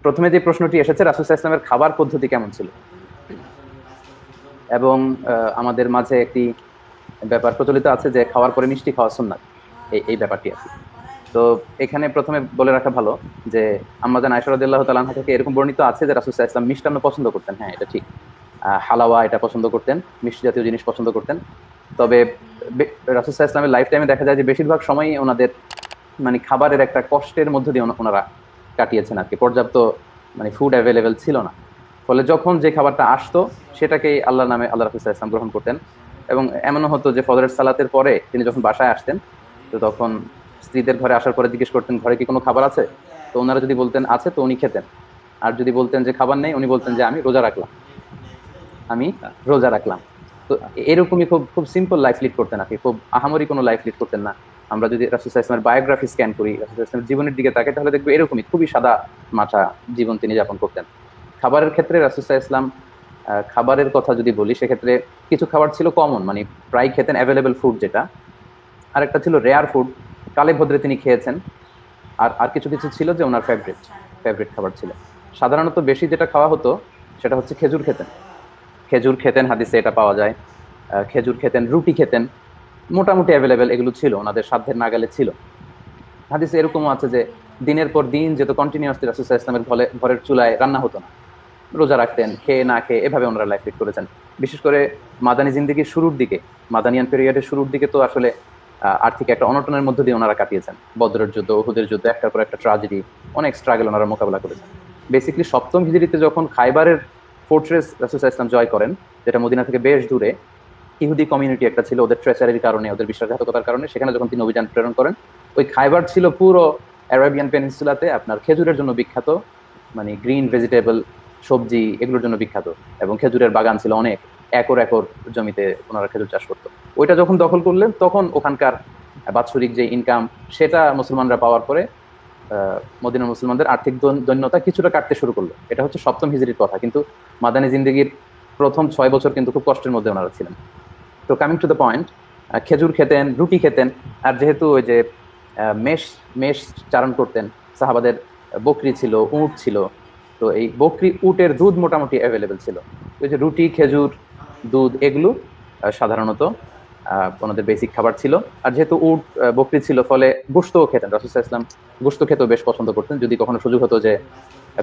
প্রথমে যে প্রশ্নটি এসেছে রাসূল সাল্লাল্লাহু আলাইহি ওয়াসাল্লামের খাবার পদ্ধতি কেমন ছিল, এবং আমাদের মাঝে একটি ব্যাপার প্রচলিত আছে যে খাওয়ার পরে মিষ্টি খাওয়া সুন্নাত, এই ব্যাপারটি আর কি। তো এখানে প্রথমে বলে রাখা ভালো যে আম্মা জান আয়েশা রাদিয়াল্লাহু তাআলা আনহা থেকে এরকম বর্ণিত আছে যে রাসূল সাল্লাল্লাহু আলাইহি ওয়াসাল্লাম মিষ্টান্ন পছন্দ করতেন। হ্যাঁ, এটা ঠিক। হালাওয়া এটা পছন্দ করতেন, মিষ্টি জাতীয় জিনিস পছন্দ করতেন। তবে রাসূল সাল্লাল্লাহু আলাইহি ওয়াসাল্লামের লাইফ টাইমে দেখা যায় যে বেশিরভাগ সময়ই ওনাদের মানে খাবারের একটা কষ্টের মধ্য দিয়ে ওনারা কাটিয়েছেন আর কি। পর্যাপ্ত মানে ফুড অ্যাভেলেবেল ছিল না, ফলে যখন যে খাবারটা আসতো সেটাকেই আল্লাহর নামে আল্লাহ রাসূল সাল্লাল্লাহু আলাইহি ওয়াসাল্লাম গ্রহণ করতেন। এবং এমনও হতো যে ফজরের সালাতের পরে তিনি যখন বাসায় আসতেন, তো তখন স্ত্রীদের ঘরে আসার পরে জিজ্ঞেস করতেন ঘরে কি কোনো খাবার আছে। তো ওনারা যদি বলতেন আছে তো উনি খেতেন, আর যদি বলতেন যে খাবার নেই উনি বলতেন যে আমি রোজা রাখলাম, আমি রোজা রাখলাম। তো এরকমই খুব খুব সিম্পল লাইফ লিড করতেন আর কি, খুব আহামরি কোনো লাইফ লিড করতেন না। আমরা যদি রাসূল সাল্লাল্লাহু আলাইহি ওয়াসাল্লামের বায়োগ্রাফি স্ক্যান করি, রাসূল সাল্লাল্লাহু আলাইহি ওয়াসাল্লামের জীবনের দিকে তাকাই, তাহলে দেখবো এরকমই খুবই সাদা মাঠা জীবন তিনি যাপন করতেন। খাবারের ক্ষেত্রে রাসূল সাল্লাল্লাহু আলাইহি ওয়াসাল্লাম খাবারের কথা যদি বলি, সেক্ষেত্রে কিছু খাবার ছিল কমন, মানে প্রায় খেতেন অ্যাভেলেবেল ফুড যেটা, আরেকটা ছিল রেয়ার ফুড, কালে ভদ্রে তিনি খেয়েছেন। আর আর কিছু কিছু ছিল যে ওনার ফেভারিট ফেভারিট খাবার ছিল। সাধারণত বেশি যেটা খাওয়া হতো সেটা হচ্ছে খেজুর খেতেন। খেজুর খেতেন, হাদিসে এটা পাওয়া যায়। খেজুর খেতেন, রুটি খেতেন, মোটামুটি অ্যাভেলেবেল এগুলো ছিল, ওনাদের সাধ্যের নাগালে ছিল। হাদিসে এরকমও আছে যে দিনের পর দিন যেহেতু কন্টিনিউয়াসলি রাসূল সাল্লাল্লাহু আলাইহি ওয়াসাল্লামের ঘরের চুলায় রান্না হতো না, রোজা রাখতেন, খেয়ে না খেয়ে এভাবে ওনারা লাইফ লিড করেছেন। বিশেষ করে মাদানী জিন্দেগির শুরুর দিকে, মাদানিয়ান পিরিয়ডের শুরুর দিকে তো আসলে আর্থিক একটা অনটনের মধ্য দিয়ে ওনারা কাটিয়েছেন। বদরের যুদ্ধ, উহুদের যুদ্ধ, একটার পর একটা ট্র্যাজেডি, অনেক স্ট্রাগল ওনারা মোকাবেলা করেছেন। বেসিক্যালি সপ্তম হিজরিতে যখন খাইবারের ফোর্ট্রেস রাসূল সাল্লাল্লাহু আলাইহি ওয়াসাল্লাম জয় করেন, যেটা মদিনা থেকে বেশ দূরে, ইহুদি কমিউনিটি একটা ছিল, ওদের ট্রেচারির কারণে, ওদের বিশ্বাসঘাতকতার কারণে সেখানে যখন তিনি অভিযান প্রেরণ করেন, ওই খাইবার ছিল পুরো অ্যারাবিয়ান পেনিনসুলাতে আপনার খেজুরের জন্য বিখ্যাত, মানে গ্রিন ভেজিটেবল সবজি এগুলোর জন্য বিখ্যাত, এবং খেজুরের বাগান ছিল অনেক, একর একর জমিতে ওনারা খেজুর চাষ করতো। ওইটা যখন দখল করলেন তখন ওখানকার বাৎসরিক যে ইনকাম সেটা মুসলমানরা পাওয়ার পরে মদিনার মুসলমানদের আর্থিক দৈন্যতা কিছুটা কাটতে শুরু করলো। এটা হচ্ছে সপ্তম হিজরির কথা, কিন্তু মাদানী জিন্দেগির প্রথম 6 বছর কিন্তু খুব কষ্টের মধ্যে ওনারা ছিলেন। তো কামিং টু দ্য পয়েন্ট, খেজুর খেতেন, রুটি খেতেন, আর যেহেতু ওই যে মেষ মেষ চারণ করতেন, সাহাবাদের বকরি ছিল, উট ছিল, তো এই বকরি উটের দুধ মোটামুটি অ্যাভেলেবেল ছিল। ওই যে রুটি, খেজুর, দুধ এগুলো সাধারণত ওনাদের বেসিক খাবার ছিল। আর যেহেতু উট বকরি ছিল, ফলে গোশতও খেতেন। রাসূল সাল্লাল্লাহু আলাইহি ওয়াসাল্লাম গোশত খেতেও বেশ পছন্দ করতেন। যদি কখনো সুযোগ হতো যে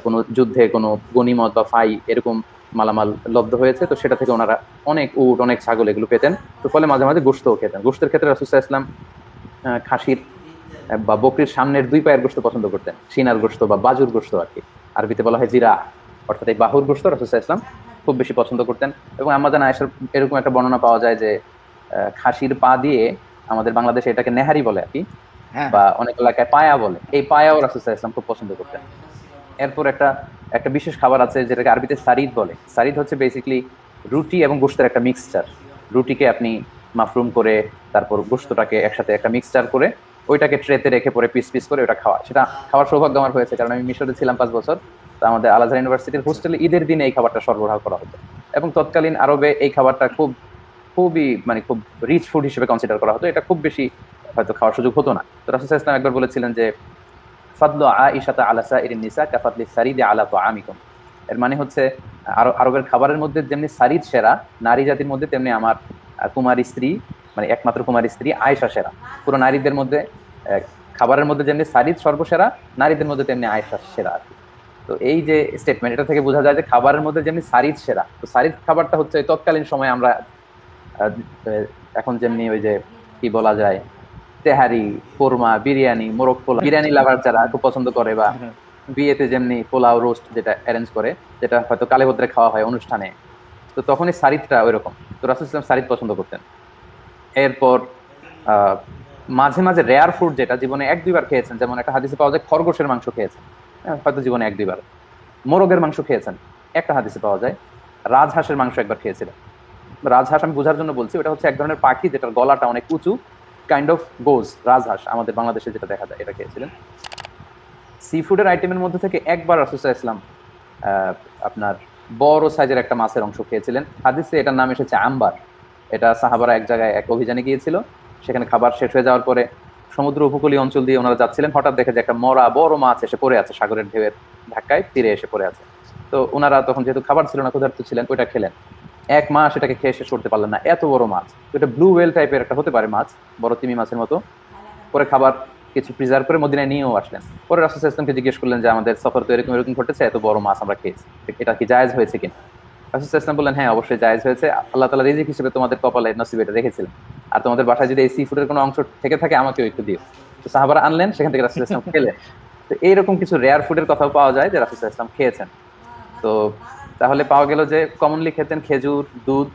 কোনো যুদ্ধে কোনো গনিমত বা ফাই এরকম মালামাল লব্ধ হয়েছে, তো সেটা থেকে ওনারা অনেক উট, অনেক ছাগল এগুলো পেতেন। তো ফলে মাঝে মাঝে গোশতও খেতেন। গোশতের ক্ষেত্রে রাসূল সাল্লাল্লাহু আলাইহি ওয়াসাল্লাম খাসির বা বকরির সামনের 2 পায়ের গোশত পছন্দ করতেন, সিনার গোশত বা বাজুর গোশত আর কি। আরবিতে বলা হয় জিরা, অর্থাৎ এই বাহুর গোশত রাসূল সাল্লাল্লাহু আলাইহি ওয়াসাল্লাম খুব বেশি পছন্দ করতেন। এবং আম্মা জান আয়েশার এরকম একটা বর্ণনা পাওয়া যায় যে খাসির পা দিয়ে, আমাদের বাংলাদেশে এটাকে নেহারি বলে আর কি, বা অনেক এলাকায় পায়া বলে, এই পায়াও রাসূল সাল্লাল্লাহু আলাইহি ওয়াসাল্লাম খুব পছন্দ করতেন। এরপর একটা বিশেষ খাবার আছে যেটাকে আরবিতে সারিদ বলে। সারিদ হচ্ছে বেসিক্যালি রুটি এবং গোশতের একটা মিক্সচার। রুটিকে আপনি মাফরুম করে, তারপর গোশতটাকে একসাথে একটা মিক্সচার করে ওইটাকে ট্রেতে রেখে পরে পিস পিস করে ওটা খাওয়া। সেটা খাওয়ার সৌভাগ্য আমার হয়েছে, কারণ আমি মিশরে ছিলাম 5 বছর। তো আমাদের আল আজহার ইউনিভার্সিটির হোস্টেলে ঈদের দিনে এই খাবারটা সরবরাহ করা হতো, এবং তৎকালীন আরবে এই খাবারটা খুবই মানে খুব রিচ ফুড হিসেবে কনসিডার করা হতো। এটা খুব বেশি হয়তো খাওয়ার সুযোগ হতো না। তো রাসূল সাল্লাল্লাহু আলাইহি ওয়াসাল্লাম একবার বলেছিলেন যে ফাদলু আয়েশাতা আলা সাইরিন নিসা কাফাদলি সারিদি আলা তুআমিকুম। এর মানে হচ্ছে আরবের খাবারের মধ্যে যেমনি সারিদ সেরা নারী জাতির মধ্যে, তেমনি আমার কুমারী স্ত্রী, মানে একমাত্র কুমারী স্ত্রী আয়েশা সেরা। পুরো নারীদের মধ্যে খাবারের মধ্যে যেমনি সারিদ সর্বসেরা, নারীদের মধ্যে তেমনি আয়েশা সেরা আর কি। তো এই যে স্টেটমেন্ট, এটা থেকে বোঝা যায় যে খাবারের মধ্যে যেমনি সারিদ সেরা, তো সারিদ খাবারটা হচ্ছে তৎকালীন সময়ে আমরা এখন যেমনি ওই যে কি বলা যায়, তেহারি, কোরমা, বিরিয়ানি, মোরগ পোলাও, বিরিয়ানি লাভার যারা খুব পছন্দ করে, বা বিয়েতে যেমনি পোলাও রোস্ট যেটা অ্যারেঞ্জ করে, যেটা হয়তো কালে ভদ্রে খাওয়া হয় অনুষ্ঠানে, তো তখনই সারিদটা ওইরকম। তো রাসূল সাল্লাল্লাহু আলাইহি ওয়াসাল্লাম সারিদ পছন্দ করতেন। এরপর মাঝে মাঝে রেয়ার ফুড যেটা জীবনে 1-2 বার খেয়েছেন, যেমন একটা হাদিসে পাওয়া যায় খরগোশের মাংস খেয়েছেন, হয়তো জীবনে 1-2 বার। মোরগের মাংস খেয়েছেন, একটা হাদিসে পাওয়া যায়। রাজহাঁসের মাংস একবার খেয়েছিলেন। রাজহাঁস আমি বোঝার জন্য বলছি, ওটা হচ্ছে এক ধরনের পাখি যেটার গলাটা অনেক উঁচু, কাইন্ড অফ গোজ, রাজহাঁস আমাদের বাংলাদেশে যেটা দেখা যায়, এটা খেয়েছিলেন। সি ফুডের আইটেমের মধ্যে থেকে একবার রাসূল সাল্লাল্লাহু আলাইহি ওয়াসাল্লাম আপনার বড় সাইজের একটা মাছের অংশ খেয়েছিলেন। হাদিসে এটার নাম এসেছে আম্বার। এটা সাহাবারা এক জায়গায় এক অভিযানে গিয়েছিল, সেখানে খাবার শেষ হয়ে যাওয়ার পরে সমুদ্র উপকূলীয় অঞ্চল দিয়ে ওনারা যাচ্ছিলেন, হঠাৎ দেখে যে একটা মরা বড় মাছ এসে পড়ে আছে, সাগরের ঢেউয়ের ধাক্কায় তীরে এসে পড়ে আছে। তো ওনারা তখন যেহেতু খাবার ছিল না, ক্ষুধার্ত ছিলেন, ওইটা খেলেন। 1 মাস এটাকে খেয়ে শেষ করতে পারলেন না, এত বড় মাছ। তো এটা ব্লু ওয়েল টাইপের একটা হতে পারে মাছ, বড় তিমি মাছের মতো। পরে খাবার কিছু প্রিজার্ভ করে মদিনায় নিয়েও আসলেন। পরে রাসূল সাল্লাল্লাহু আলাইহি ওয়াসাল্লামকে জিজ্ঞেস করলেন যে আমাদের সফর তো এরকম এরকম ঘটেছে, এত বড় মাছ আমরা খেয়েছি, এটা কি জায়েজ হয়েছে কিনা? রাসূল সাল্লাল্লাহু আলাইহি ওয়াসাল্লাম বললেন, হ্যাঁ অবশ্যই জায়েজ হয়েছে, আল্লাহ তাআলা রিজিক হিসেবে তোমাদের কপালে নসিবে এটা রেখেছিলেন। আর তোমাদের বাসায় যদি এই সি ফুডের কোনো অংশ থেকে থাকে আমাকেও একটু দিও। তো সাহাবারা আনলেন, সেখান থেকে রাসূল সাল্লাল্লাহু আলাইহি ওয়াসাল্লাম খেলেন। তো এইরকম কিছু রেয়ার ফুডের কথাও পাওয়া যায় যে রাসূল সাল্লাল্লাহু আলাইহি ওয়াসাল্লাম খেয়েছেন। তো তাহলে পাওয়া গেল যে কমনলি খেতেন খেজুর, দুধ,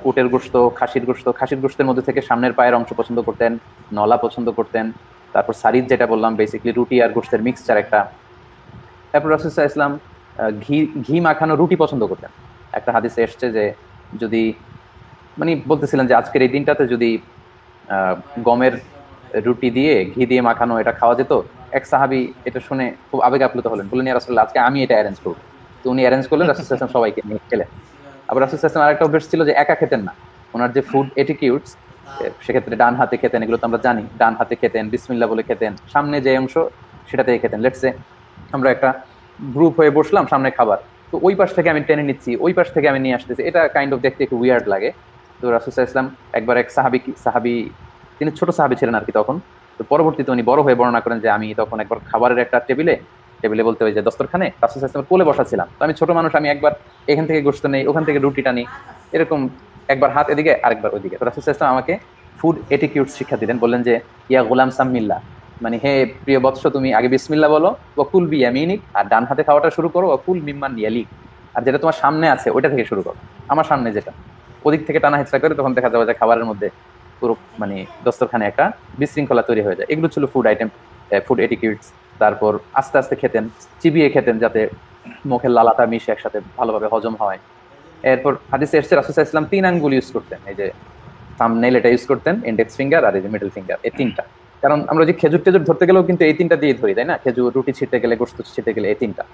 উটের গোশত, খাসির গোশত। খাসির গোশতের মধ্যে থেকে সামনের পায়ের অংশ পছন্দ করতেন, নলা পছন্দ করতেন। তারপর সারিদ যেটা বললাম, বেসিক্যালি রুটি আর গোশতের মিক্সচার একটা। তারপর রাসূল সাল্লাল্লাহু আলাইহি ওয়াসাল্লাম ঘি ঘি মাখানো রুটি পছন্দ করতেন। একটা হাদিসে এসছে যে যদি মানে বলতেছিলেন যে আজকের এই দিনটাতে যদি গমের রুটি দিয়ে ঘি দিয়ে মাখানো এটা খাওয়া যেত। এক সাহাবী এটা শুনে খুব আবেগ আপ্লুত হলেন, বললেন ইয়া রাসূলুল্লাহ আজকে আমি এটা অ্যারেঞ্জ করব। তো উনি অ্যারেঞ্জ করলেন, রাসূল সাল্লাল্লাহু আলাইহি ওয়াসাল্লাম সবাইকে নিয়ে খেলেন। আবার রাসূল সাল্লাল্লাহু আলাইহি ওয়াসাল্লাম আরেকটা অভ্যাস ছিল যে একা খেতেন না, ওনার যে ফুড এটিকিউটস, সেক্ষেত্রে ডান হাতে খেতেন, এগুলো তো আমরা জানি। ডান হাতে খেতেন, বিসমিল্লাহ বলে খেতেন, সামনে যে অংশ সেটাতেই খেতেন। লেটস সে আমরা একটা গ্রুপ হয়ে বসলাম, সামনে খাবার, তো ওই পাশ থেকে আমি টেনে নিচ্ছি, ওই পাশ থেকে আমি নিয়ে আসতেছি, এটা কাইন্ড অফ দেখতে একটু উইয়ার্ড লাগে। তো রাসূল সাল্লাল্লাহু আলাইহি ওয়াসাল্লাম একবার এক সাহাবী তিনি ছোট সাহাবী ছিলেন আর কি তখন। তো পরবর্তীতে উনি বড় হয়ে বর্ণনা করেন যে আমি তখন একবার খাবারের একটা টেবিলে টেবিলে বলতে ওই যে দস্তরখানে রাসূল সাল্লাল্লাহু আলাইহি ওয়াসাল্লামের কোলে বসা ছিলাম। তো আমি ছোট মানুষ, আমি একবার এখান থেকে গোশত নেই, ওখান থেকে রুটিটা নিই, এরকম একবার হাত এদিকে আরেকবার ওইদিকে। তো রাসূল সাল্লাল্লাহু আলাইহি ওয়াসাল্লাম আমাকে ফুড এটিকিউটস শিক্ষা দিলেন, বললেন যে ইয়া গোলাম সাম্মিল্লাহ, মানে হে প্রিয় বৎস তুমি আগে বিসমিল্লাহ বলো, ওয়াকুল বিয়ামিনিক, আর ডান হাতে খাওয়াটা শুরু করো, ওয়াকুল মিম্মান ইয়ালিক, আর যেটা তোমার সামনে আছে ওইটা থেকে শুরু করো, আমার সামনে যেটা, ওদিক থেকে টানা হেঁচড়া করে তখন দেখা যাবে যে খাবারের মধ্যে পুরো মানে দস্তরখানে একটা বিশৃঙ্খলা তৈরি হয়ে যায়। এগুলো ছিল ফুড আইটেম, ফুড এটিকিউটস। তারপর আস্তে আস্তে খেতেন, চিবিয়ে খেতেন যাতে মুখের লালাটা মিশে একসাথে ভালোভাবে হজম হয়। এরপর হাদিসে এসেছে রাসূল সাল্লাল্লাহু আলাইহি ওয়াসাল্লাম 3 আঙ্গুল ইউজ করতেন, এই যে থাম্বনেইল এটা ইউজ করতেন, ইন্ডেক্স ফিঙ্গার আর এই যে মিডল ফিঙ্গার, এই 3টা। কারণ আমরা যে খেজুর টেজুর ধরতে গেলেও কিন্তু এই 3টা দিয়ে ধরি, তাই না? খেজুর, রুটি ছিঁড়তে গেলে, গোশত ছিঁড়তে গেলে এই 3টা।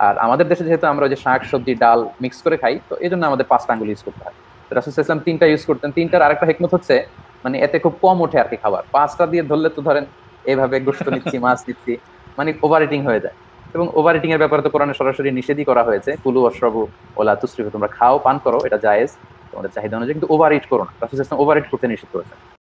আর আমাদের দেশে যেহেতু আমরা যে শাক সবজি ডাল মিক্স করে খাই, তো এই জন্য আমাদের 5টা আঙ্গুল ইউজ করতে হয়। তো রাসূল সাল্লাল্লাহু আলাইহি ওয়াসাল্লাম 3টা ইউজ করতেন। 3টার আরেকটা হিকমত হচ্ছে মানে এতে খুব কম ওঠে আর কি খাবার। 5টা দিয়ে ধরলে তো ধরেন এইভাবে গোশত নিচ্ছি, মাছ নিচ্ছি, মানে ওভার ইটিং হয়ে যায়। এবং ওভার ইটিং এর ব্যাপারে তো কোরআনে সরাসরি নিষেধই করা হয়েছে, কুলু ওয়াশরাবু ওয়ালা তুসরিফু, তোমরা খাও পান করো, এটা জায়েজ তোমাদের চাহিদা অনুযায়ী, কিন্তু ওভার ইট করো না। রাসূল সাল্লাল্লাহু আলাইহি ওয়াসাল্লাম ওভার ইট করতে নিষেধ করেছেন।